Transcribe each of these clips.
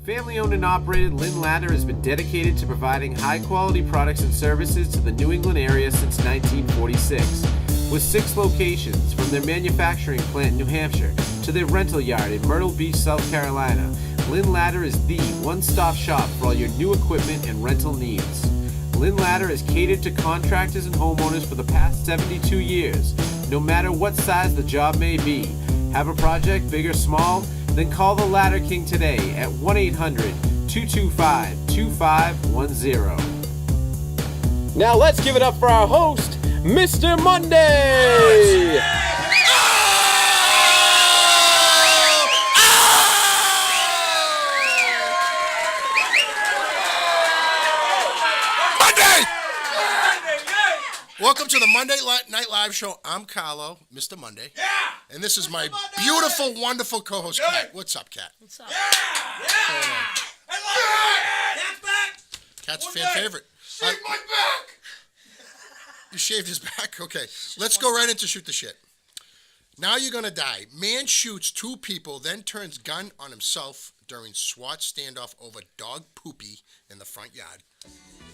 Family-owned and operated, Lynn Ladder has been dedicated to providing high-quality products and services to the New England area since 1946. With 6 locations, from their manufacturing plant in New Hampshire to their rental yard in Myrtle Beach, South Carolina, Lynn Ladder is the one-stop shop for all your new equipment and rental needs. Lynn Ladder has catered to contractors and homeowners for the past 72 years, no matter what size the job may be. Have a project, big or small? Then call the Ladder King today at 1-800-225-2510. Now let's give it up for our host, Mr. Monday! Welcome to the Monday Night Live Show. I'm Carlo, Mr. Monday. Yeah! And this is my beautiful, wonderful co-host, Kat. What's up, Kat? What's up? Yeah! I love it! Cat's back! Kat's fan favorite. Shave my back! You shaved his back? Okay. Let's go right into shoot the shit. Now you're going to die. Man shoots 2 people, then turns gun on himself during SWAT standoff over dog poopy in the front yard.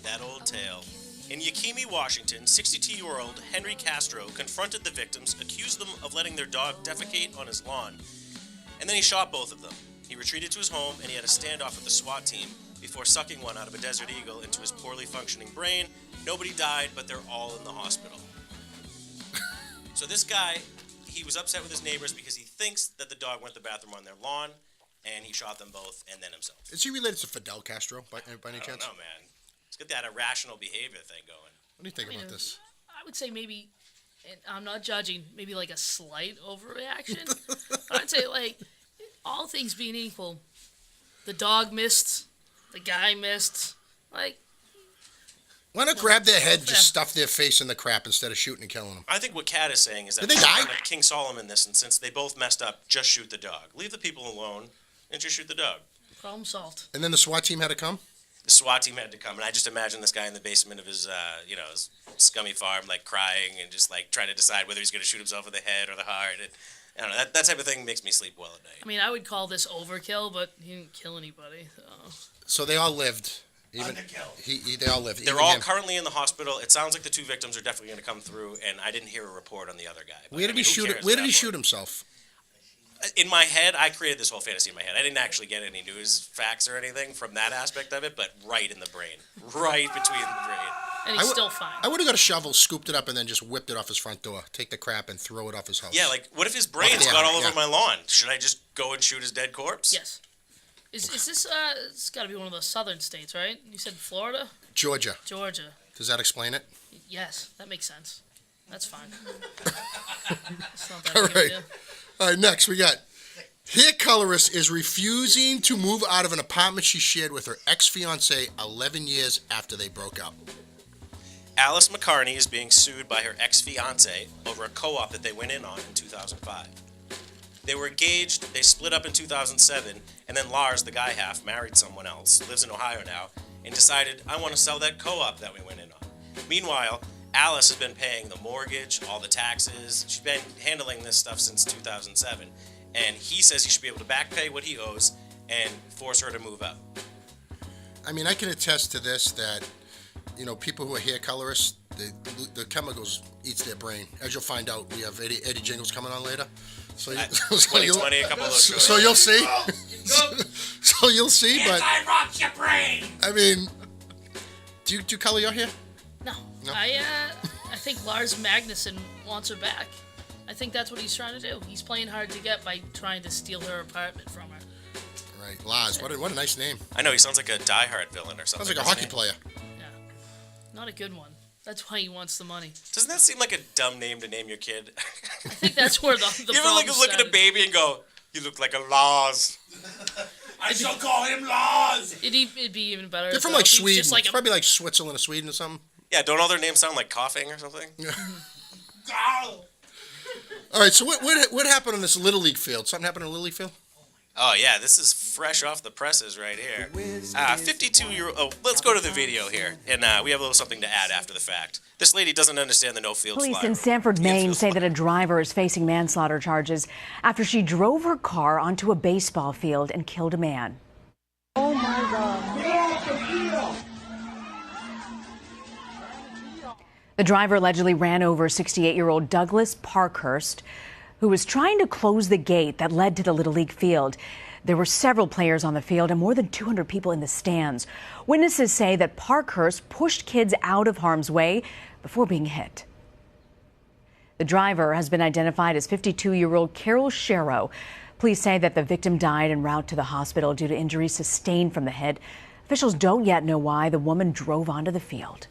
That old tale. In Yakima, Washington, 62-year-old Henry Castro confronted the victims, accused them of letting their dog defecate on his lawn, and then he shot both of them. He retreated to his home, and he had a standoff with the SWAT team before sucking one out of a Desert Eagle into his poorly functioning brain. Nobody died, but they're all in the hospital. So this guy, he was upset with his neighbors because he thinks that the dog went to the bathroom on their lawn, and he shot them both and then himself. Is he related to Fidel Castro by any chance? I don't know, man. He's got that irrational behavior thing going. What do you think about this? I would say maybe, and I'm not judging, maybe like a slight overreaction. I'd say, like, all things being equal, the dog missed, the guy missed, like... Why not grab their head and just stuff their face in the crap instead of shooting and killing them? I think what Kat is saying is that Did they die? like King Solomon this, and since they both messed up, just shoot the dog. Leave the people alone and just shoot the dog. Problem solved. And then the SWAT team had to come? The SWAT team had to come, and I just imagine this guy in the basement of his, his scummy farm, like crying and just like trying to decide whether he's going to shoot himself in the head or the heart. And I don't know, that type of thing makes me sleep well at night. I mean, I would call this overkill, but he didn't kill anybody. So they all lived. Even they all lived. They're all currently in the hospital. It sounds like the 2 victims are definitely going to come through, and I didn't hear a report on the other guy. Where did he shoot? Where did he shoot himself? In my head, I created this whole fantasy in my head. I didn't actually get any news facts or anything from that aspect of it, but right in the brain. Right between the brain. And he's still fine. I would have got a shovel, scooped it up, and then just whipped it off his front door. Take the crap and throw it off his house. Yeah, like, what if his brain's got all over my lawn? Should I just go and shoot his dead corpse? Yes. Is this, it's got to be one of the southern states, right? You said Florida? Georgia. Georgia. Does that explain it? Yes, that makes sense. That's fine. It's not that All big of a right. deal. All right, next we got hair colorist is refusing to move out of an apartment she shared with her ex-fiancé 11 years after they broke up. Alice McCarney is being sued by her ex-fiancé over a co-op that they went in on in 2005. They were engaged, they split up in 2007, and then Lars, the guy half, married someone else, lives in Ohio now, and decided, I want to sell that co-op that we went in on. Meanwhile, Alice has been paying the mortgage, all the taxes. She's been handling this stuff since 2007. And he says he should be able to back pay what he owes and force her to move out. I mean, I can attest to this, that, people who are hair colorists, the chemicals eats their brain. As you'll find out, we have Eddie Jingle's coming on later. So 2020, a couple of those. So you'll see. So you'll see, but I rock your brain! I mean, do you color your hair? No. No? I think Lars Magnuson wants her back. I think that's what he's trying to do. He's playing hard to get by trying to steal her apartment from her. Right, Lars. What a nice name. I know, he sounds like a Die-Hard villain or something. Sounds like a hockey player. Yeah. Not a good one. That's why he wants the money. Doesn't that seem like a dumb name to name your kid? I think that's where the You ever look at a baby and go, you look like a Lars? I shall call him Lars! It'd be even better. They're from like Sweden. Just like It's probably like Switzerland or Sweden or something. Yeah, don't all their names sound like coughing or something? Carl! All right, so what happened on this Little League field? Something happened in the Little League field? Oh, yeah, this is fresh off the presses right here. 52-year-old... Oh, let's go to the video here, and we have a little something to add after the fact. This lady doesn't understand the no-field fly. Police in Sanford, Maine say that a driver is facing manslaughter charges after she drove her car onto a baseball field and killed a man. The driver allegedly ran over 68-year-old Douglas Parkhurst, who was trying to close the gate that led to the Little League field. There were several players on the field and more than 200 people in the stands. Witnesses say that Parkhurst pushed kids out of harm's way before being hit. The driver has been identified as 52-year-old Carol Sharrow. Police say that the victim died en route to the hospital due to injuries sustained from the hit. Officials don't yet know why the woman drove onto the field.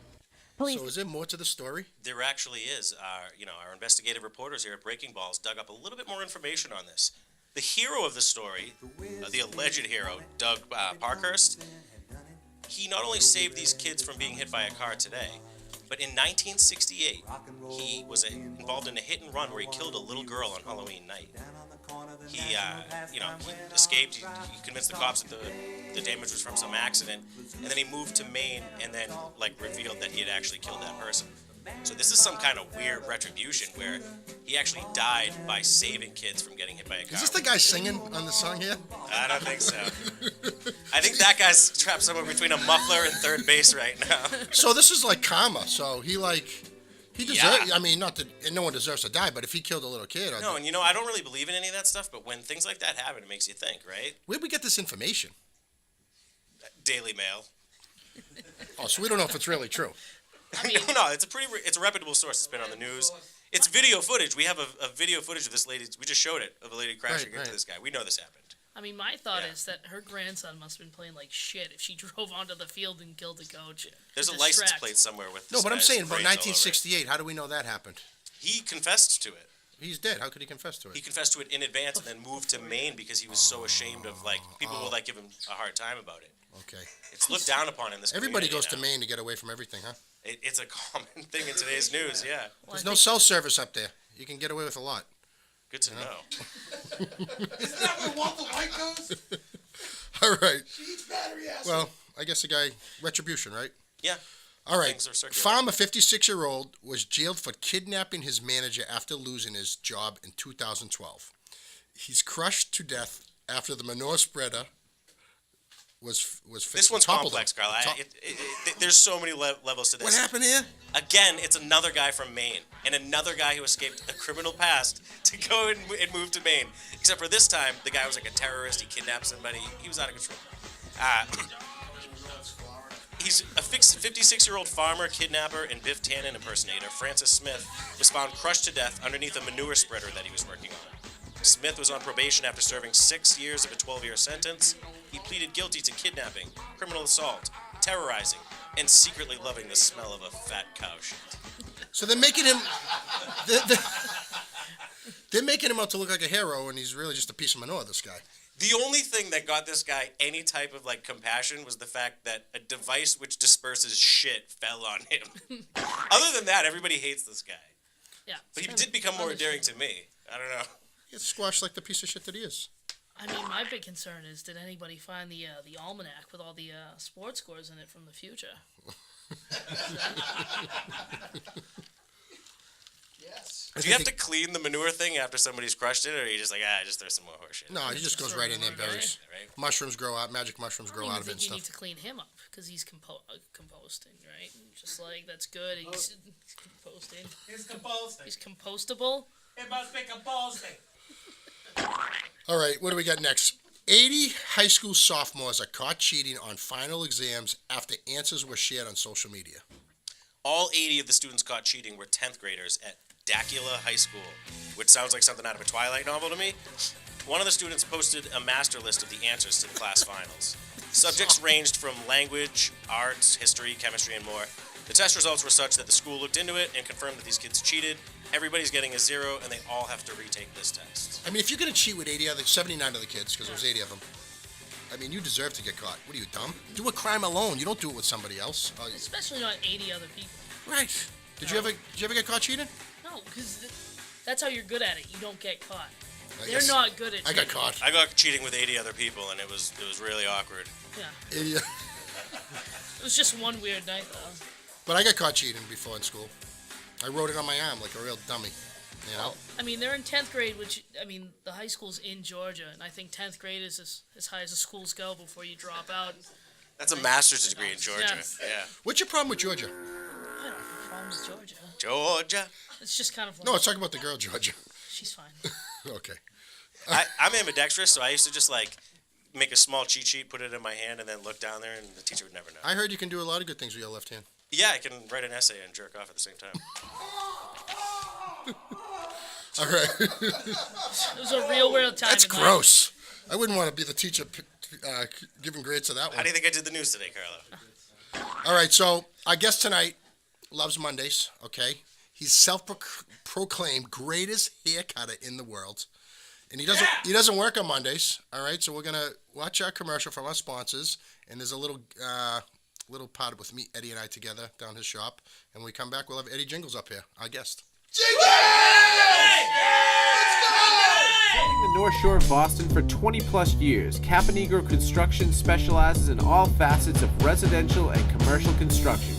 So is there more to the story? There actually is. Our investigative reporters here at Breaking Balls dug up a little bit more information on this. The hero of the story, the alleged hero, Doug Parkhurst, he not only saved these kids from being hit by a car today, but in 1968, he was involved in a hit and run where he killed a little girl on Halloween night. He escaped. He convinced the cops that the damage was from some accident, and then he moved to Maine and then revealed that he had actually killed that person. So this is some kind of weird retribution where he actually died by saving kids from getting hit by a car. Is this the guy singing on the song here? I don't think so. I think that guy's trapped somewhere between a muffler and third base right now. So this is like karma. So he deserves. Yeah. I mean, not that no one deserves to die, but if he killed a little kid, No, and I don't really believe in any of that stuff, but when things like that happen, it makes you think, right? Where'd we get this information? Daily Mail. Oh, so we don't know if it's really true. No, it's a reputable source. It's been on the news. It's video footage. We have a video footage of this lady. We just showed it of a lady crashing into this guy. We know this happened. I mean, my thought is that her grandson must have been playing like shit if she drove onto the field and killed the coach. There's a license plate somewhere with this No, but I'm guy's saying about brains all over it. 1968. How do we know that happened? He confessed to it. He's dead. How could he confess to it? He confessed to it in advance and then moved to Maine because he was so ashamed of people will give him a hard time about it. Okay. It's looked down upon in this. Everybody community goes to now. Maine to get away from everything, huh? It's a common thing in today's news. Yeah. There's no cell service up there. You can get away with a lot. Good to know. Isn't that where Walter White goes? All right. She eats battery acid. Well, I guess the guy, retribution, right? Yeah. All right. Things are circular. Farmer, 56-year-old, was jailed for kidnapping his manager after losing his job in 2012. He's crushed to death after the manure spreader was fixed. This one's toppled complex, him. Carl. There's so many levels to this. What happened here? Again, it's another guy from Maine and another guy who escaped a criminal past to go and move to Maine. Except for this time, the guy was like a terrorist. He kidnapped somebody. He was out of control. He's a 56-year-old farmer, kidnapper, and Biff Tannen impersonator. Francis Smith was found crushed to death underneath a manure spreader that he was working on. Smith was on probation after serving 6 years of a 12-year sentence. He pleaded guilty to kidnapping, criminal assault, terrorizing, and secretly loving the smell of a fat cow shit. So they're making him. They're making him out to look like a hero, and he's really just a piece of manure. This guy. The only thing that got this guy any type of compassion was the fact that a device which disperses shit fell on him. Other than that, everybody hates this guy. Yeah. But he did become more endearing to me. I don't know. He's squashed like the piece of shit that he is. I mean, my big concern is, did anybody find the almanac with all the sports scores in it from the future? Yes. Do you have to clean the manure thing after somebody's crushed it, or are you just just throw some more horse shit? No, he just goes right in there and buries. Right? Mushrooms grow out. Magic mushrooms grow out of it and You need stuff. to clean him up because he's composting, right? Just that's good. He's composting. It's composting. He's compostable. It must be composting. All right, what do we got next? 80 high school sophomores are caught cheating on final exams after answers were shared on social media. All 80 of the students caught cheating were 10th graders at Dacula High School, which sounds like something out of a Twilight novel to me. One of the students posted a master list of the answers to the class finals. Subjects ranged from language, arts, history, chemistry, and more. The test results were such that the school looked into it and confirmed that these kids cheated. Everybody's getting a 0, and they all have to retake this test. I mean, if you're going to cheat with 79 other kids, because there was 80 of them, I mean, you deserve to get caught. What are you, dumb? Do a crime alone. You don't do it with somebody else. Especially not 80 other people. Right. Did you ever get caught cheating? No, because that's how you're good at it. You don't get caught. I They're guess not good at I got caught. I got cheating with 80 other people, and it was really awkward. Yeah. 80, It was just one weird night, though. but I got caught cheating before in school. I wrote it on my arm like a real dummy. You know? I mean, they're in 10th grade, which, I mean, the high school's in Georgia, and I think 10th grade is as high as the schools go before you drop out. That's a master's degree in Georgia. Yeah. Yeah. What's your problem with Georgia? I don't have a problem with Georgia. Georgia. It's just kind of like, No, let's talk about the girl, Georgia. she's fine. Okay. I'm ambidextrous, so I used to just like make a small cheat sheet, put it in my hand, and then look down there, and the teacher would never know. I heard you can do a lot of good things with your left hand. Yeah, I can write an essay and jerk off at the same time. All right. It was a real weird time. That's in my- gross. I wouldn't want to be the teacher giving grades to that How one. do you think I did the news today, Carlo? All right, so our guest tonight loves Mondays, okay? He's self-proclaimed greatest hair cutter in the world. And he doesn't work on Mondays, all right? So we're going to watch our commercial from our sponsors, and there's a little part with me, Eddie and I together down his shop. And when we come back, we'll have Eddie Jingles up here, our guest. Serving the North Shore of Boston for 20 plus years, Caponegro Construction specializes in all facets of residential and commercial construction.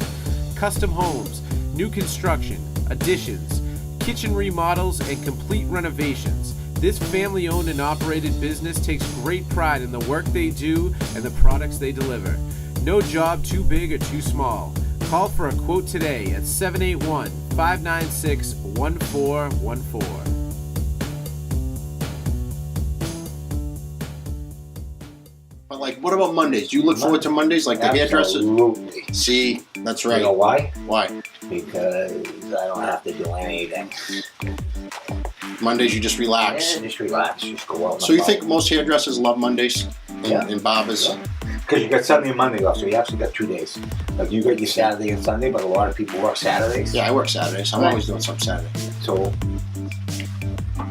Custom homes, new construction, additions, kitchen remodels, and complete renovations. This family-owned and operated business takes great pride in the work they do and the products they deliver. No job too big or too small. Call for a quote today at 781-596-1414. But, like, what about Mondays? Do you look forward to Mondays, like the hairdresser? Absolutely. See, that's right. You know why? Why? Because I don't have to do anything. Mondays you just relax. Yeah, just relax. Just go out. So you think most hairdressers love Mondays Yeah. and barbers? Because you got Sunday and Monday off, so you actually got 2 days. Like you got your Saturday and Sunday, but a lot of people work Saturdays. Yeah, I work Saturdays. I'm Right. always doing something Saturday. So,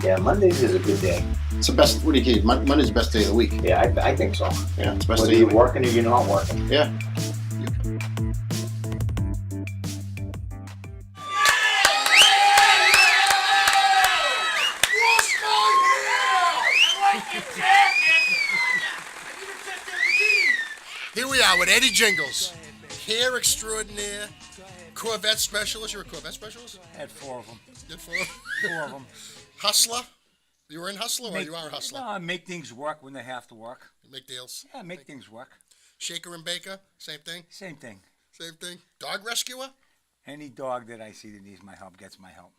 yeah, Mondays is a good day. It's the best. What do you keep? Monday's the best day of the week. Yeah, I think so. Yeah, it's the best Whether day you're of the week. working or you're not working. Yeah. Here we are with Eddie Jingles, hair extraordinaire, Corvette specialist. You're a Corvette specialist? I had 4 of them. Good for 4 of them. Hustler? You were in Hustler or you are a hustler? No, make things work when they have to work. Make deals. Yeah, make things work. Shaker and Baker, same thing? Same thing. Same thing. Dog rescuer? Any dog that I see that needs my help gets my help.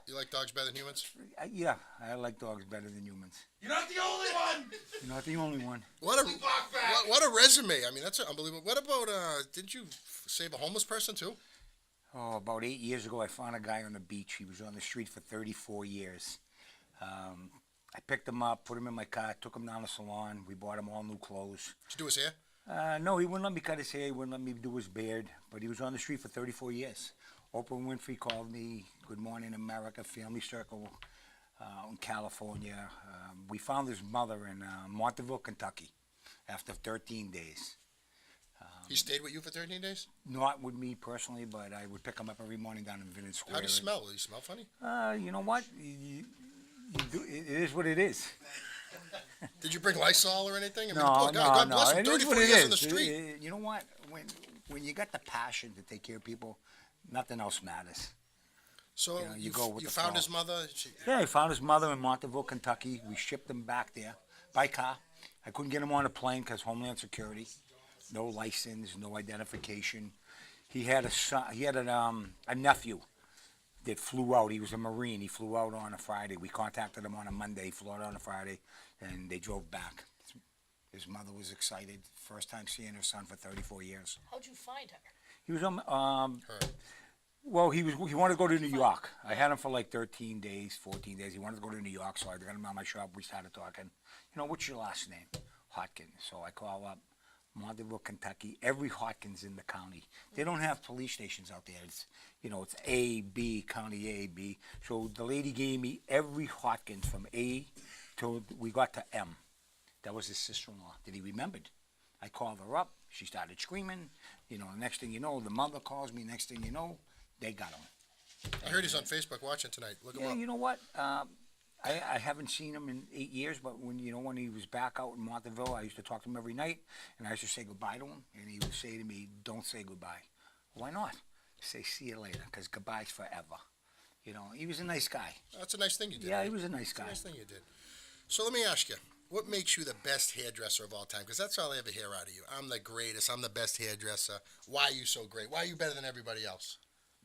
You like dogs better than humans? Yeah, I like dogs better than humans. You're not the only one. You're not the only one. What a resume. I mean, that's unbelievable. What about, didn't you save a homeless person too? Oh, about 8 years ago, I found a guy on the beach. He was on the street for 34 years. I picked him up, put him in my car, took him down to the salon. We bought him all new clothes. Did you do his hair? No, he wouldn't let me cut his hair. He wouldn't let me do his beard. But he was on the street for 34 years. Oprah Winfrey called me, Good Morning America, Family Circle in California. We found his mother in Montville, Kentucky, after 13 days. He stayed with you for 13 days? Not with me personally, but I would pick him up every morning down in Venice Square. How do you smell? Do you smell funny? You know what? You do, it is what it is. Did you bring Lysol or anything? I mean, No, poor guy, God no, bless him. it is 34 what it years is. on the street. You know what? When you got the passion to take care of people, nothing else matters. So you know, you go with you the found flow. his mother? Yeah, I found his mother in Montville, Kentucky. We shipped him back there by car. I couldn't get him on a plane because Homeland Security, no license, no identification. He had a son. He had a nephew that flew out. He was a Marine. He flew out on a Friday. We contacted him on a Monday. He flew out on a Friday, and they drove back. His mother was excited. First time seeing her son for 34 years. How'd you find her? He was on. Well, he wanted to go to New York. I had him for like 13 days, 14 days. He wanted to go to New York, so I got him out of my shop. We started talking. You know, what's your last name? Hotkins. So I call up Montville, Kentucky. Every Hotkins in the county. They don't have police stations out there. It's, you know, it's A, B, county A, B. So the lady gave me every Hotkins from A till we got to M. That was his sister-in-law that he remembered. I called her up. She started screaming. You know, next thing you know, the mother calls me. Next thing you know, they got him. I heard he's on Facebook watching tonight. Look him Yeah, up. you know what? I haven't seen him in 8 years, but when he was back out in Montville, I used to talk to him every night, and I used to say goodbye to him, and he would say to me, "Don't say goodbye." Why not? Say see you later, because goodbye's forever. You know, he was a nice guy. That's a nice thing you did. Yeah, he right? was a nice guy. Nice thing you did. So let me ask you, what makes you the best hairdresser of all time? Because that's all I ever hear out of you. I'm the greatest. I'm the best hairdresser. Why are you so great? Why are you better than everybody else?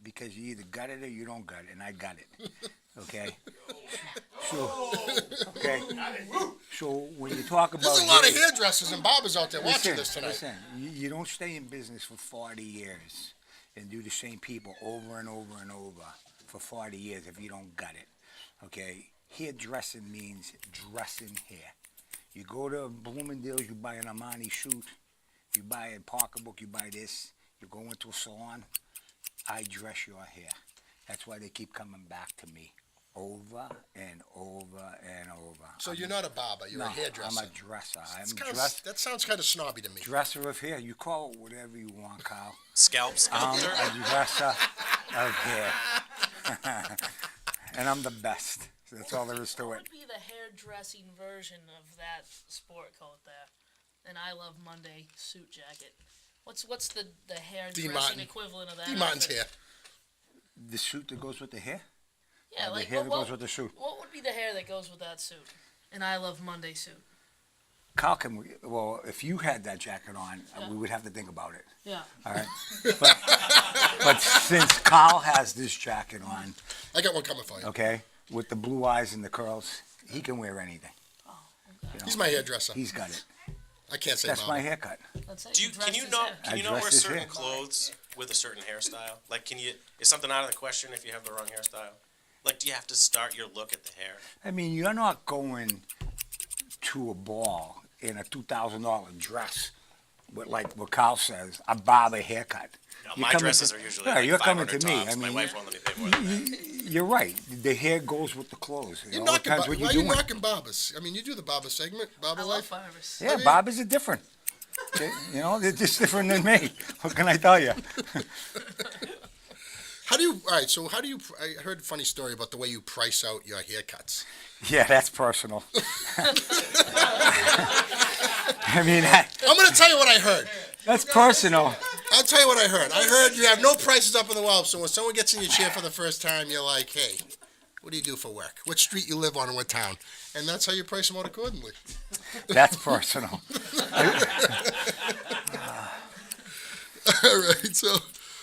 Because you either got it or you don't got it, and I got it. Okay? So, okay. So when you talk about... There's a lot of hairdressers and barbers out there watching Listen, this tonight. Listen, you don't stay in business for 40 years and do the same people over and over and over for 40 years if you don't got it. Okay? Hairdressing means dressing hair. You go to Bloomingdale's, you buy an Armani suit. You buy a pocketbook, you buy this. You go into a salon, I dress your hair. That's why they keep coming back to me over and over and over. So you're not a barber, you're a hairdresser. I'm a dresser. That sounds kind of snobby to me. Dresser of hair. You call it whatever you want, Kyle. Scalp sculptor. I'm a dresser of hair. And I'm the best. That's all there is to What it. would be the hairdressing version of that sport coat there? An I Love Monday suit jacket. What's the hairdressing Martin. equivalent of that? D. Martin's outfit? hair. The suit that goes with the hair? Yeah, The like hair that what, goes with the suit. what would be the hair that goes with that suit? An I Love Monday suit. Kyle, well, if you had that jacket on, we would have to think about it. Yeah. All right? But since Kyle has this jacket on, I got one coming for you. okay, with the blue eyes and the curls, he can wear anything. Oh, okay. You know? He's my hairdresser. He's got it. I can't say That's barber. my haircut. Let's say Can you his not hair. can you I not wear dressed his certain hair. clothes with a certain hairstyle? Like, is something out of the question if you have the wrong hairstyle? Like, do you have to start your look at the hair? I mean, you're not going to a ball in a $2,000 dress with, like what Kyle says, a barber haircut. No, You're my coming dresses to- are usually Yeah, like you're coming 500 to me. tops. I mean, My wife won't let me pay more than that. you're right. The hair goes with the clothes. It You're all knocking depends what why you're are you doing. knocking barbers? I mean, you do the barber segment, barber I love life. barbers. Yeah, barbers are different. You know, they're just different than me. What can I tell you? I heard a funny story about the way you price out your haircuts. Yeah, that's personal. I mean, I'm going to tell you what I heard. that's personal. I'll tell you what I heard. I heard you have no prices up in the wall, so when someone gets in your chair for the first time, you're like, hey, what do you do for work? What street you live on and what town? And that's how you price them out accordingly. That's personal. All right, so...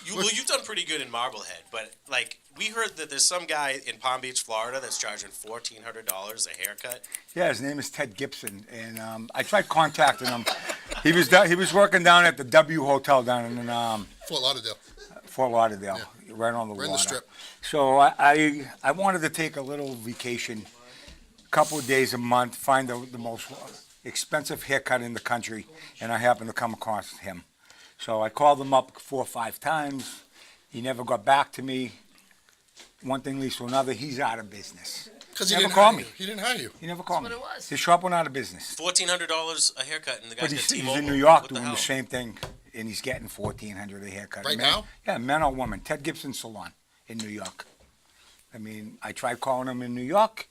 You've done pretty good in Marblehead, but like we heard that there's some guy in Palm Beach, Florida, that's charging $1,400 a haircut. Yeah, his name is Ted Gibson, and I tried contacting him. He was working down at the W Hotel down in Fort Lauderdale. Fort Lauderdale, right on the Right in water. the Strip. So I wanted to take a little vacation, a couple of days a month, find the most expensive haircut in the country, and I happened to come across him. So I called him up 4 or 5 times. He never got back to me. One thing leads to another. He's out of business. Because he Never didn't called hire me. you. He didn't hire you. He never called That's me. what it was. His shop went out of business. $1,400 a haircut, and the But guy's got he's T-Mobile. in New York What the doing hell? the same thing, and he's getting $1,400 a haircut. Right Man- now? Yeah, man or woman. Ted Gibson Salon in New York. I mean, I tried calling him in New York.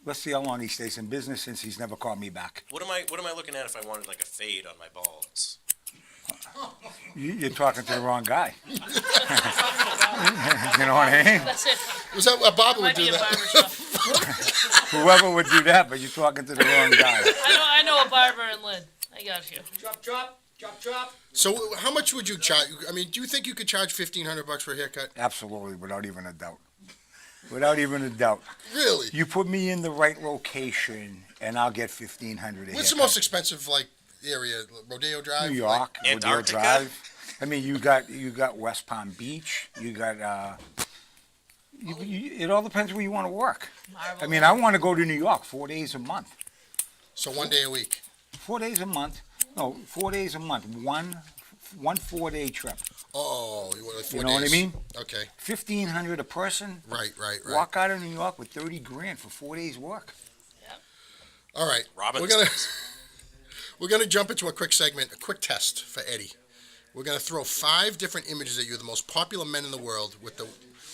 Let's see how long he stays in business since he's never called me back. What am I looking at if I wanted like a fade on my balls? You're talking to the wrong guy. You know what I mean? That's it. Was that a barber would Might do be a that? barber shop. Whoever would do that, but you're talking to the wrong guy. I know a barber in Lynn. I got you. So how much would you charge? I mean, do you think you could charge $1,500 for a haircut? Absolutely, without even a doubt. Without even a doubt. Really? You put me in the right location, and I'll get $1,500 a What's the haircut. most expensive area? Rodeo Drive? New York, Rodeo Antarctica? Drive. I mean, you got West Palm Beach. You got. It all depends where you want to work. I mean, I want to go to New York 4 days a month. So 1 day a week. 4 days a month. No, 4 days a month. One 4-day trip. Oh, you want like 4 You know what I days. mean? Okay. $1,500 a person. Right. Walk out of New York with $30,000 for 4 days work. All right. Robinsons. We're gonna jump into a quick segment, a quick test for Eddie. We're gonna throw 5 different images at you, the most popular men in the world with the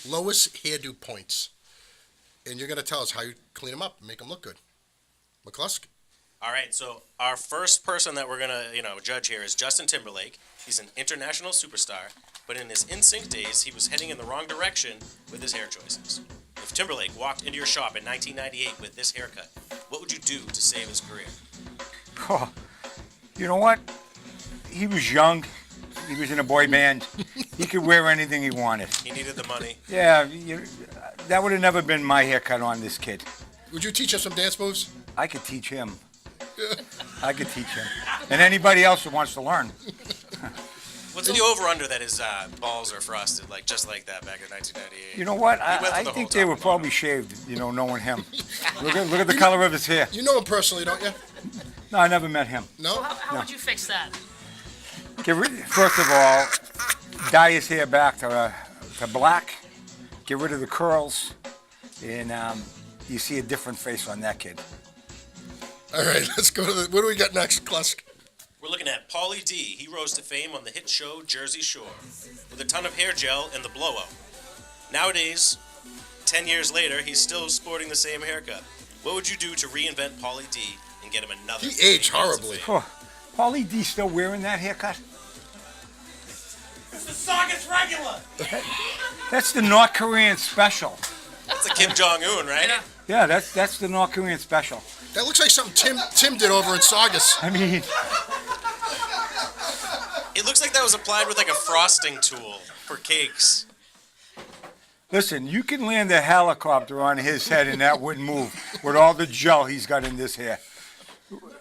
lowest hairdo points, and you're gonna tell us how you clean them up and make them look good. McClusk. All right, so our first person that we're gonna, judge here is Justin Timberlake. He's an international superstar, but in his NSYNC days, he was heading in the wrong direction with his hair choices. The Timberlake walked into your shop in 1998 with this haircut, what would you do to save his career? Oh, you know what? He was young. He was in a boy band. He could wear anything he wanted. He needed the money. Yeah, that would have never been my haircut on this kid. Would you teach us some dance moves? I could teach him. I could teach him. And anybody else who wants to learn. What's the over-under that his balls are frosted, like just like that back in 1998? You know what? He went I for the think whole they were top probably shaved, knowing him. Look at the color of his hair. You know him personally, don't you? No, I never met him. No? How would you fix that? First of all, dye his hair back to black. Get rid of the curls. And you see a different face on that kid. All right, let's go to what do we got next, Klusk? We're looking at Pauly D. He rose to fame on the hit show Jersey Shore with a ton of hair gel and the blowout. Nowadays, 10 years later, he's still sporting the same haircut. What would you do to reinvent Pauly D and get him another? He aged horribly. Oh, Pauly D still wearing that haircut? It's the Saugus regular. That's the North Korean special. That's a Kim Jong-un, right? Yeah, that's the North Korean special. That looks like something Tim did over in Saugus. I mean, It looks like that was applied with like a frosting tool for cakes. listen, you can land a helicopter on his head and that wouldn't move with all the gel he's got in this hair.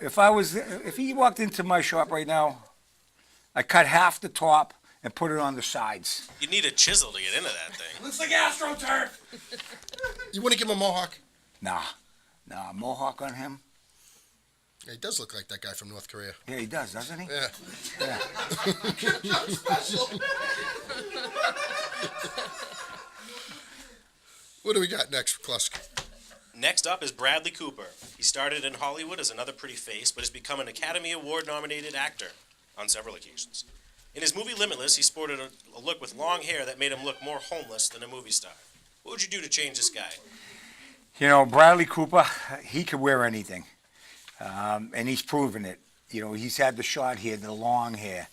If he walked into my shop right now, I cut half the top and put it on the sides. You'd need a chisel to get into that thing. Looks like AstroTurf. You wouldn't give him a mohawk? Nah, mohawk on him. Yeah, he does look like that guy from North Korea. Yeah, he does, doesn't he? Yeah. Yeah. What do we got next, Klusk? Next up is Bradley Cooper. He started in Hollywood as another pretty face, but has become an Academy Award-nominated actor on several occasions. In his movie Limitless, he sported a look with long hair that made him look more homeless than a movie star. What would you do to change this guy? Bradley Cooper, he could wear anything. And he's proven it. He's had the short hair, the long hair.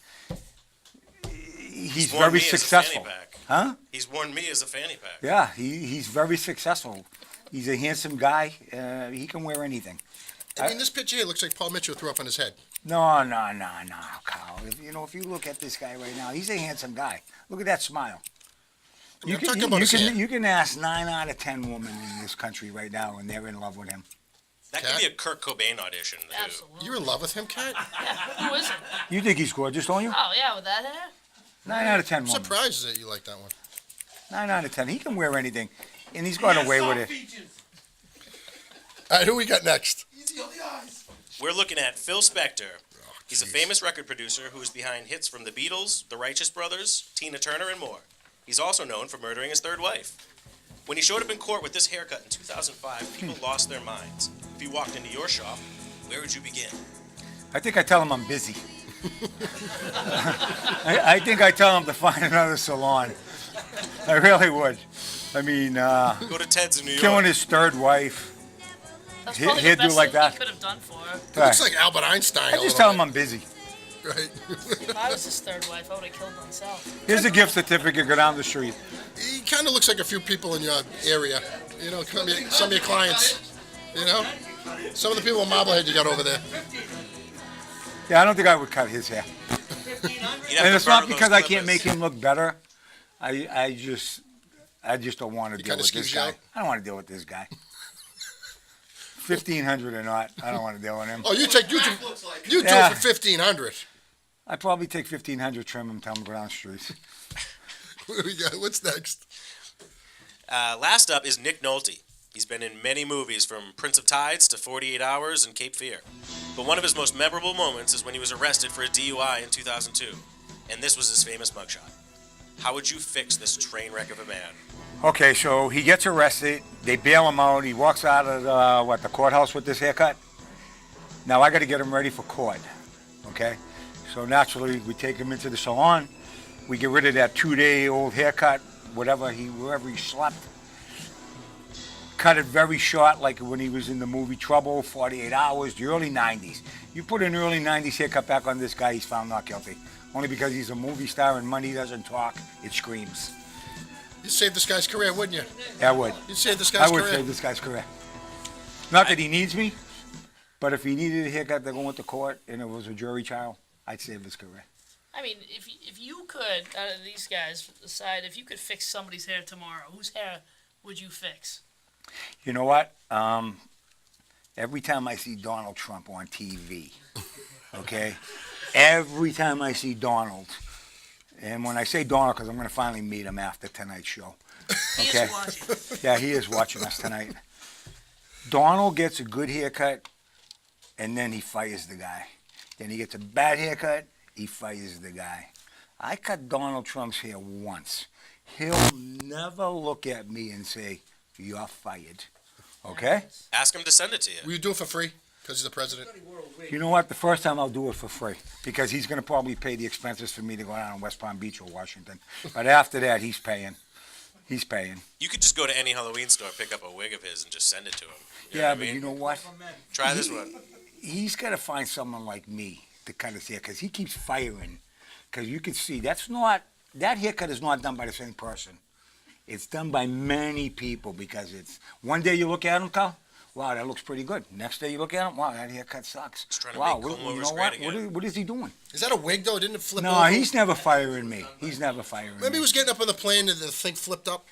He's worn very me as a successful. fanny pack. Huh? He's worn me as a fanny pack. Yeah, he's very successful. He's a handsome guy. He can wear anything. I mean, this picture here looks like Paul Mitchell threw up on his head. No, Kyle. If you look at this guy right now, he's a handsome guy. Look at that smile. I'm talking about his hair. You can ask 9 out of 10 women in this country right now, and they're in love with him. That could be a Kurt Cobain audition, too. Absolutely. You're in love with him, Kat? Yeah, who isn't? You think he's gorgeous, don't you? Oh, yeah, with that hair? 9 out of 10 I'm women. surprised that you like that one. 9 out of 10. He can wear anything, and he's got away with it. All right, who we got next? Easy on the eyes. We're looking at Phil Spector. He's a famous record producer who is behind hits from the Beatles, the Righteous Brothers, Tina Turner, and more. He's also known for murdering his third wife. When he showed up in court with this haircut in 2005, people lost their minds. If he walked into your shop, where would you begin? I think I tell him I'm busy. I think I tell him to find another salon. I really would. I mean, Go to Ted's in New York. killing his third wife. That's He'd probably do the best like thing that. he could have done for her. He looks like Albert Einstein. I just tell him I'm busy. Right. If I was his third wife, I would have killed myself. Here's a gift certificate. Go down the street. He kind of looks like a few people in your area. Some of your clients. Some of the people in Marblehead you got over there. Yeah, I don't think I would cut his hair. You'd have And to it's not burn those because I can't clippers. make him look better. I just don't want to deal kinda with this skews you guy. out? I don't want to deal with this guy. 1,500 or not, I don't want to deal with him. Oh, you do it Yeah. for 1,500. I'd probably take 1,500, trim him, tell him to go down the streets. What do we got? What's next? Last up is Nick Nolte. He's been in many movies, from Prince of Tides to 48 Hours and Cape Fear. But one of his most memorable moments is when he was arrested for a DUI in 2002. And this was his famous mugshot. How would you fix this train wreck of a man? Okay, so he gets arrested. They bail him out. He walks out of the courthouse with this haircut. Now I got to get him ready for court. Okay, so naturally we take him into the salon. We get rid of that 2-day-old haircut, wherever he slept. Cut it very short, like when he was in the movie Trouble, 48 Hours, the early 90s. You put an early 90s haircut back on this guy, he's found not guilty. Only because he's a movie star and money doesn't talk, it screams. You'd save this guy's career, wouldn't you? Yeah, I would. You'd save this I guy's would career. save this guy's career. Not that he needs me, but if he needed a haircut to go into court and it was a jury trial, I'd save his career. I mean, if you could, out of these guys, decide if you could fix somebody's hair tomorrow, whose hair would you fix? You know what? Every time I see Donald Trump on TV, okay? Every time I see Donald, and when I say Donald, because I'm going to finally meet him after tonight's show. He Okay? is watching. Yeah, he is watching us tonight. Donald gets a good haircut, and then he fires the guy. Then he gets a bad haircut, he fires the guy. I cut Donald Trump's hair once. He'll never look at me and say, "You're fired." Okay? Ask him to send it to you. Will you do it for free? Because he's the president. You know what? The first time I'll do it for free because he's going to probably pay the expenses for me to go down in West Palm Beach or Washington. But after that, he's paying. He's paying. You could just go to any Halloween store, pick up a wig of his, and just send it to him. You know Yeah, what I but mean? you know what? Try this one. He's got to find someone like me to cut his hair because he keeps firing. Because you can see that haircut is not done by the same person. It's done by many people because it's one day you look at him, Carl. Wow, that looks pretty good. Next day you look at him, wow, that haircut sucks. He's trying to Wow, make you comb-overs know what? great again. What is he doing? Is that a wig, though? Didn't it flip No, over? he's never firing me. He's never firing Maybe me. he was getting up on the plane and the thing flipped up.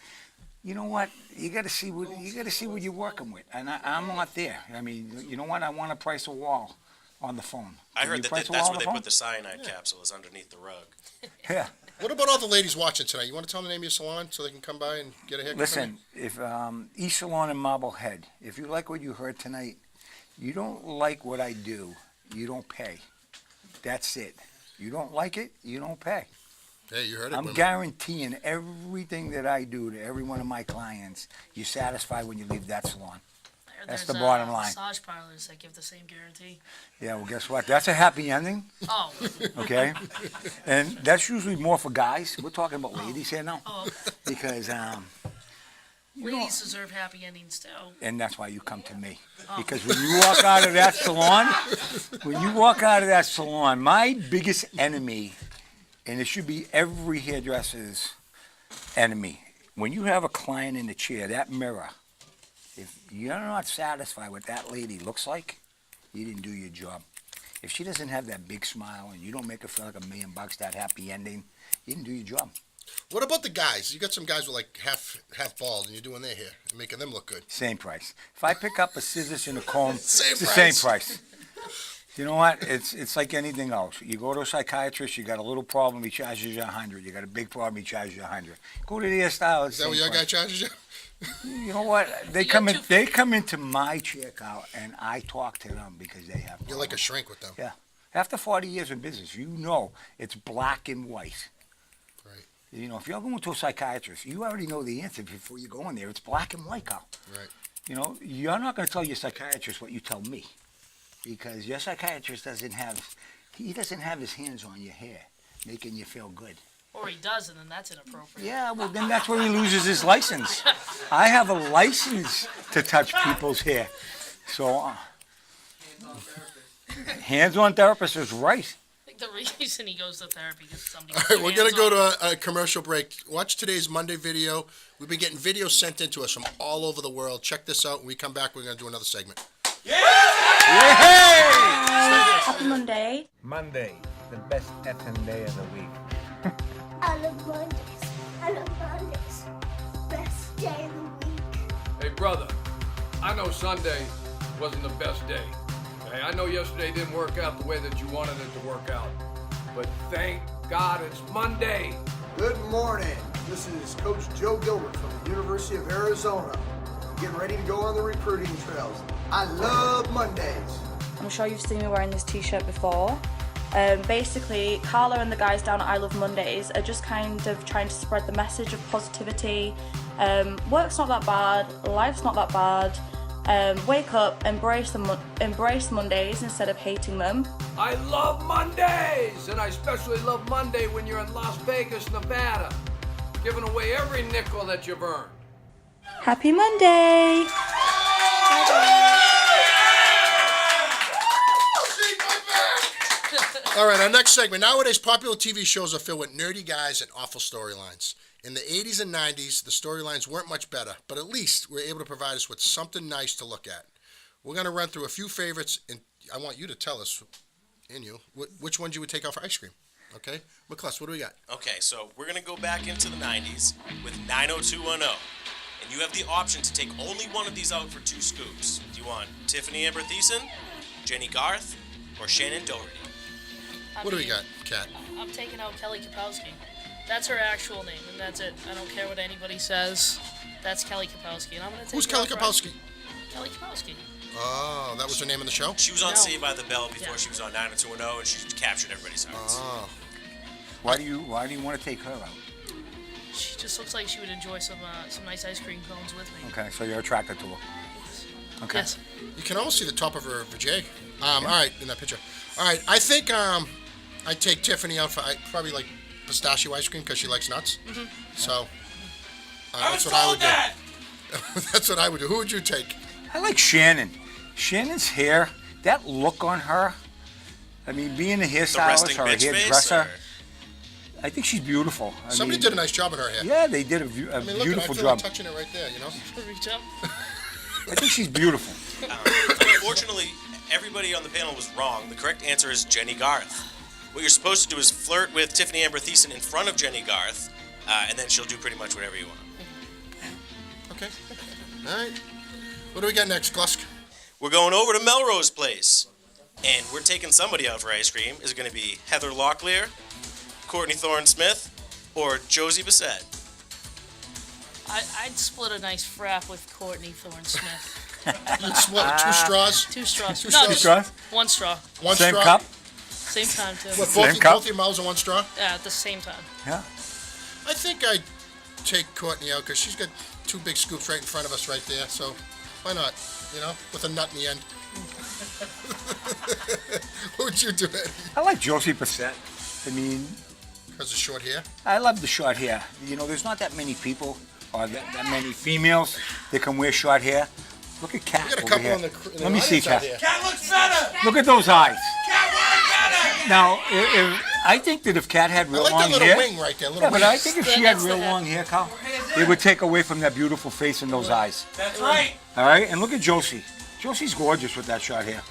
You know what? You got to see what you're working with, and I'm not there. I mean, you know what? I want to price a wall on the phone. I Can heard you that price a that's wall where on they phone? put the cyanide capsules underneath the rug. Yeah. What about all the ladies watching tonight? You want to tell them the name of your salon so they can come by and get a haircut? Listen, if East Salon in Marblehead, if you like what you heard tonight, you don't like what I do, you don't pay. That's it. You don't like it, you don't pay. Hey, you heard it. I'm women. guaranteeing everything that I do to every one of my clients, you're satisfied when you leave that salon. I heard That's there's, the bottom line. Massage parlors that give the same guarantee. Yeah, well, guess what? That's a happy ending, Oh, okay? And that's usually more for guys. We're talking about ladies here now. oh, Because, ladies deserve happy endings too. and that's why you come to me. Oh. Because when you walk out of that salon, my biggest enemy, and it should be every hairdresser's enemy, when you have a client in the chair, that mirror, if you're not satisfied with that lady looks like, you didn't do your job. If she doesn't have that big smile and you don't make her feel like $1 million, that happy ending, you didn't do your job. What about the guys? You got some guys with like half bald, and you're doing their hair and making them look good. Same price. If I pick up a scissors and a comb, Same it's the price. same price. You know what? It's like anything else. You go to a psychiatrist, you got a little problem, he charges you $100. You got a big problem, he charges you $100. Go to the hairstylist. Is that what your guy charges you? You know what? They come in. They come into my checkout, and I talk to them because they have. You're like a shrink with them. Yeah. After 40 years in business, you know it's black and white. Right. You know, if you're going to a psychiatrist, you already know the answer before you go in there. It's black and white, Carl. Right. You know, you're not going to tell your psychiatrist what you tell me, because your psychiatrist doesn't have his hands on your hair, making you feel good. Or he does, and then that's inappropriate. Yeah, well, then that's where he loses his license. I have a license to touch people's hair. So, hands-on therapist is right. I think the reason he goes to therapy is somebody. All right, we're going to go to a commercial break. Watch today's Monday video. We've been getting videos sent in to us from all over the world. Check this out. When we come back, we're going to do another segment. Happy Monday. Monday, the best effing day of the week. I love Mondays. I love Mondays. Best day of the week. Hey, brother, I know Sunday wasn't the best day. Okay? I know yesterday didn't work out the way that you wanted it to work out. But thank God it's Monday. Good morning. This is Coach Joe Gilbert from the University of Arizona. Getting ready to go on the recruiting trails. I love Mondays. I'm sure you've seen me wearing this t-shirt before. Basically, Carla and the guys down at I Love Mondays are just kind of trying to spread the message of positivity. Work's not that bad, life's not that bad. Wake up, embrace Mondays instead of hating them. I love Mondays, and I especially love Monday when you're in Las Vegas, Nevada, giving away every nickel that you've earned. Happy Monday! All right, our next segment. Nowadays, popular TV shows are filled with nerdy guys and awful storylines. In the 80s and 90s, the storylines weren't much better, but at least we're able to provide us with something nice to look at. We're going to run through a few favorites, and I want you to tell us, which ones you would take out for ice cream. Okay? McCluss, what do we got? Okay, so we're going to go back into the 90s with 90210. And you have the option to take only one of these out for 2 scoops. Do you want Tiffany Amber Thiessen, Jenny Garth, or Shannon Doherty? What do we got, Kat? I'm taking out Kelly Kapowski. That's her actual name, and that's it. I don't care what anybody says. That's Kelly Kapowski, and I'm gonna take. Who's her Kelly out for- Kapowski? Kelly Kapowski. Oh, that was her name in the show? She was on No. Saved by the Bell before Yeah. she was on 90210, and she captured everybody's hearts. Oh. Why do you want to take her out? She just looks like she would enjoy some nice ice cream cones with me. Okay, so you're attracted to her. Okay. Yes. You can almost see the top of her vajay. All right, in that picture. All right, I think I'd take Tiffany out for probably like pistachio ice cream because she likes nuts. Mm-hmm. So I that's was what I told would that. do. That's what I would do. Who would you take? I like Shannon. Shannon's hair, that look on her. I mean, being a The hairstylist resting or a bitch face? hairdresser, Or? I think she's beautiful. Somebody did a nice job on her hair. Yeah, they did a I mean, look, I beautiful feel job. like touching it right there, you know? Reach up. I think she's beautiful. Unfortunately, everybody on the panel was wrong. The correct answer is Jenny Garth. What you're supposed to do is flirt with Tiffany Amber Thiessen in front of Jenny Garth, and then she'll do pretty much whatever you want. Okay. All right. What do we got next, Glusk? We're going over to Melrose Place, and we're taking somebody out for ice cream. Is it going to be Heather Locklear, Courtney Thorne-Smith, or Josie Bissett? I'd split a nice frap with Courtney Thorne-Smith. It's what, 2 straws? 2 straws. Two No, straws? just 1 straw. One Same straw? cup? Same time too. What, Same both, cup? both your mouths in one straw? Yeah, at the same time. Yeah. I think I'd take Courtney out because she's got 2 big scoops right in front of us right there. So why not? You know, with a nut in the end. What would you do, Eddie? I like Josie Bissett. I mean, Because of short hair? I love the short hair. You know, there's not that many people or that many females that can wear short hair. Look at Kat We got a over couple here. in the Let me see, audience out Kat. here. Cat looks better. Look at those eyes. Cat wearing better. Now, I think that if Kat had I real like long that little hair, wing right there. Little yeah, but wing. I think if she had real long hair, Carl, it would take away from that beautiful face and those eyes. That's right. All right, and look at Josie. Josie's gorgeous with that short hair.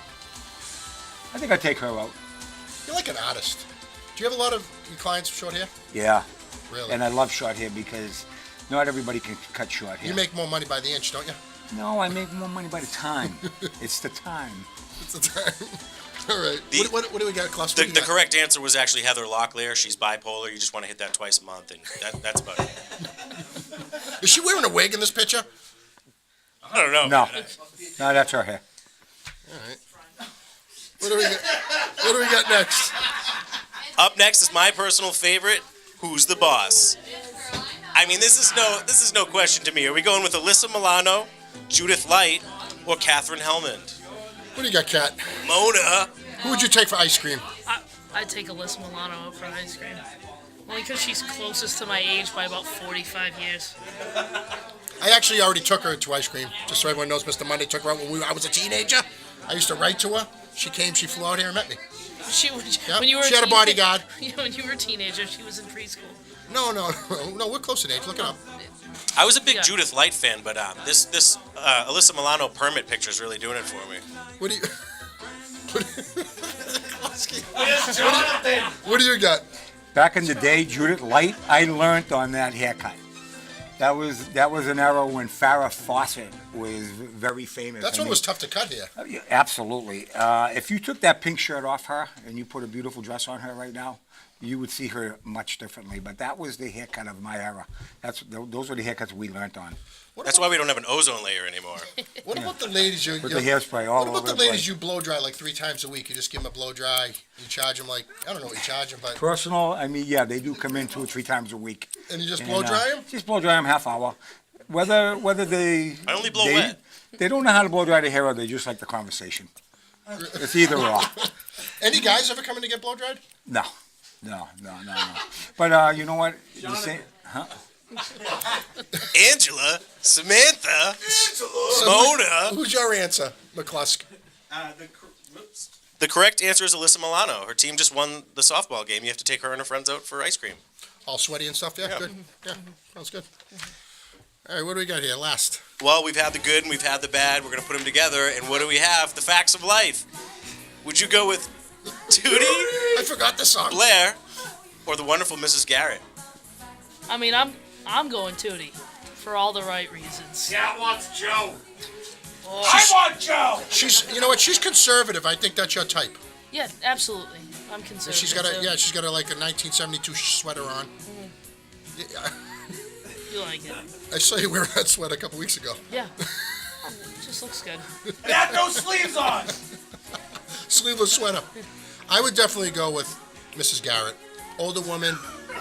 I think I'd take her out. You're like an artist. Do you have a lot of your clients with short hair? Yeah, Really? and I love short hair because not everybody can cut short hair. You make more money by the inch, don't you? No, I make more money by the time. It's the time. It's the time. All right. The- what do we got, Klaus? The, What do you the got? correct answer was actually Heather Locklear. She's bipolar. You just want to hit that twice a month, and that's about it. Is she wearing a wig in this picture? I don't know. No, no, that's her hair. All right. What do we got? What do we got next? Up next is my personal favorite. Who's the boss? I mean, this is no question to me. Are we going with Alyssa Milano, Judith Light, or Katherine Helmond? What do you got, Kat? Mona. Who would you take for ice cream? I'd take Alyssa Milano out for ice cream. Only because she's closest to my age by about 45 years. I actually already took her to ice cream. Just so everyone knows, Mr. Monday took her out when I was a teenager. I used to write to her. She came, she flew out here and met me. She was Yep. when you were She had a bodyguard. When you were a teenager, she was in preschool. No, we're close in age. Look it up. I was a big Yeah. Judith Light fan, but this Alyssa Milano permit picture is really doing it for me. What do you... Where's Jonathan? What do you got? Back in the day, Judith Light, I learned on that haircut. That was an era when Farrah Fawcett was very famous. That's I when it mean, was tough to cut here. yeah, absolutely. If you took that pink shirt off her and you put a beautiful dress on her right now, you would see her much differently. But that was the haircut of my era. Those were the haircuts we learned on. That's why we don't have an ozone layer anymore. What about the ladies you... With the hairspray all What about over the the ladies place. you blow dry like 3 times a week? You just give them a blow dry. You charge them like... I don't know what you charge them, but... Personal, I mean, yeah, they do come in 2 or 3 times a week. And you just blow dry them? Just blow dry them half hour. Whether they... I only blow they, wet. They don't know how to blow dry their hair or they just like the conversation. It's either or. Any guys ever come in to get blow dried? No. But you know what? Huh? Angela, Samantha, Mona. Who's your answer, McClusk? The correct answer is Alyssa Milano. Her team just won the softball game. You have to take her and her friends out for ice cream. All sweaty and stuff. Yeah, good. Yeah, sounds good. All right, what do we got here? Last. Well, we've had the good and we've had the bad. We're going to put them together. And what do we have? The facts of life. Would you go with Tootie? I forgot the song. Blair, or the wonderful Mrs. Garrett? I mean, I'm going Tootie for all the right reasons. Cat wants Joe. Oh. I want Joe. You know what? She's conservative. I think that's your type. Yeah, absolutely. I'm And conservative. she's got too. she's got like a 1972 sweater on. Yeah, You like it? I saw you wearing that sweater a couple weeks ago. Yeah. It just looks good. It had no sleeves on. Sleeveless sweater. I would definitely go with Mrs. Garrett. Older woman.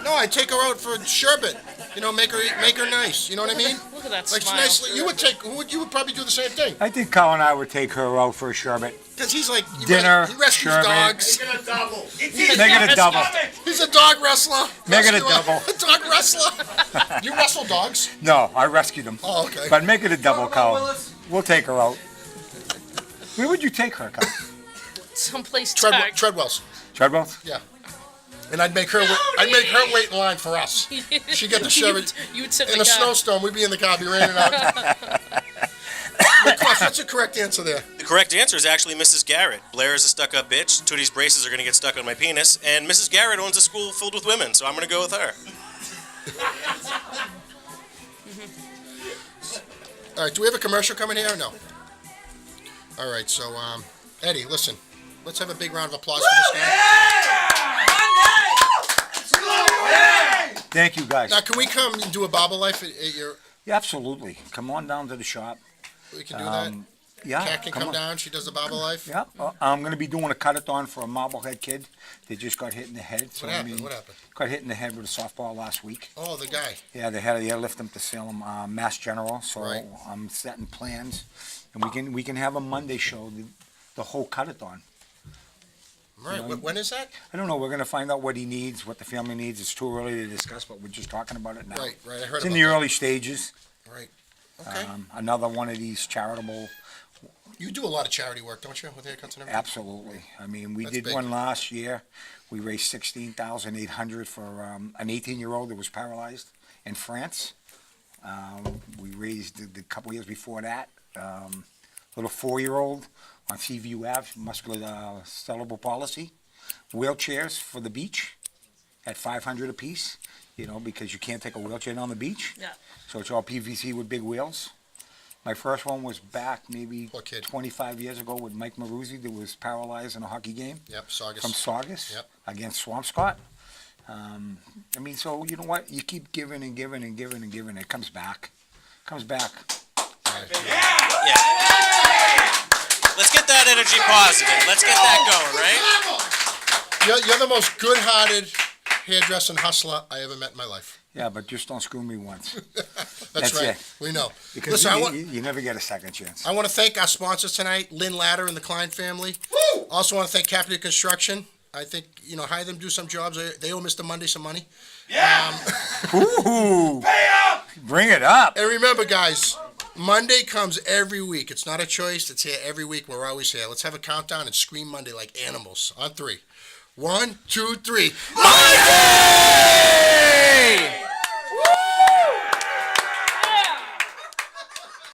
No, I'd take her out for sherbet. You know, make her nice. You know what I mean? Look at that Like smile. nicely. You would probably do the same thing. I think Carl and I would take her out for a sherbet. Because he's like Dinner, he rescues sherbet. dogs. Make it a double. Make it a double. He's a dog wrestler. Make it a Rescuer. double. A dog wrestler. You wrestle dogs? No, I rescued them. Oh, okay. But make it a double, Carl. We'll take her out. Where would you take her, Carl? Someplace dark. Treadwell's. Treadwell's? Yeah. And I'd make her wait in line for us. She'd get the sherbet. You would sit In in a the car. snowstorm, we'd be in the car, be raining out. What's the correct answer there? The correct answer is actually Mrs. Garrett. Blair is a stuck-up bitch. Tootie's braces are going to get stuck on my penis. And Mrs. Garrett owns a school filled with women, so I'm going to go with her. All right, do we have a commercial coming here or no? All right, so, Eddie, listen. Let's have a big round of applause for this guy. Thank you, guys. Now, can we come and do a Bobble Life at your... Yeah, absolutely. Come on down to the shop. We can do that? Yeah. Kat can come on. down. She does the Bobble Life. Yeah, I'm going to be doing a cut-a-thon for a Marblehead kid that just got hit in the head. So, What happened? What happened? Got hit in the head with a softball last week. Oh, the guy. Yeah, they had to lift him to Salem, Mass General. So Right. I'm setting plans, and we can have a Monday show, the whole cut-a-thon. Right. When is that? I don't know. We're going to find out what he needs, what the family needs. It's too early to discuss, but we're just talking about it now. Right. I heard It's in about the that. early stages. Right. Okay. Another one of these charitable. You do a lot of charity work, don't you, with haircuts and everything? Absolutely. I mean, we That's did big. one last year. We raised $16,800 for an 18-year-old that was paralyzed in France. We raised the couple years before that, little 4-year-old on Seaview Ave, muscular cerebral palsy, wheelchairs for the beach at $500 a piece. You know, because you can't take a wheelchair down the beach. Yeah. So it's all PVC with big wheels. My first one was back maybe 25 years ago with Mike Maruzzi that was paralyzed in a hockey game. Yep, Saugus. From Saugus. Yep. Against Swampscott. I mean, so you know what? You keep giving and giving and giving and giving. It comes back. Comes back. Yeah. Let's get that energy positive. Let's get that going, right? You're the most good-hearted hairdresser and hustler I ever met in my life. Yeah, but just don't screw me once. That's right. it. We know. Because Listen, you never get a second chance. I want to thank our sponsors tonight, Lynn Ladder and the Klein family. Woo! Also want to thank Capital Construction. I think, hire them, do some jobs. They owe Mr. Monday some money. Yeah. Ooh. Pay up! Bring it up. And remember, guys, Monday comes every week. It's not a choice. It's here every week. We're always here. Let's have a countdown and scream Monday like animals. On 3. 1, 2, 3. Monday!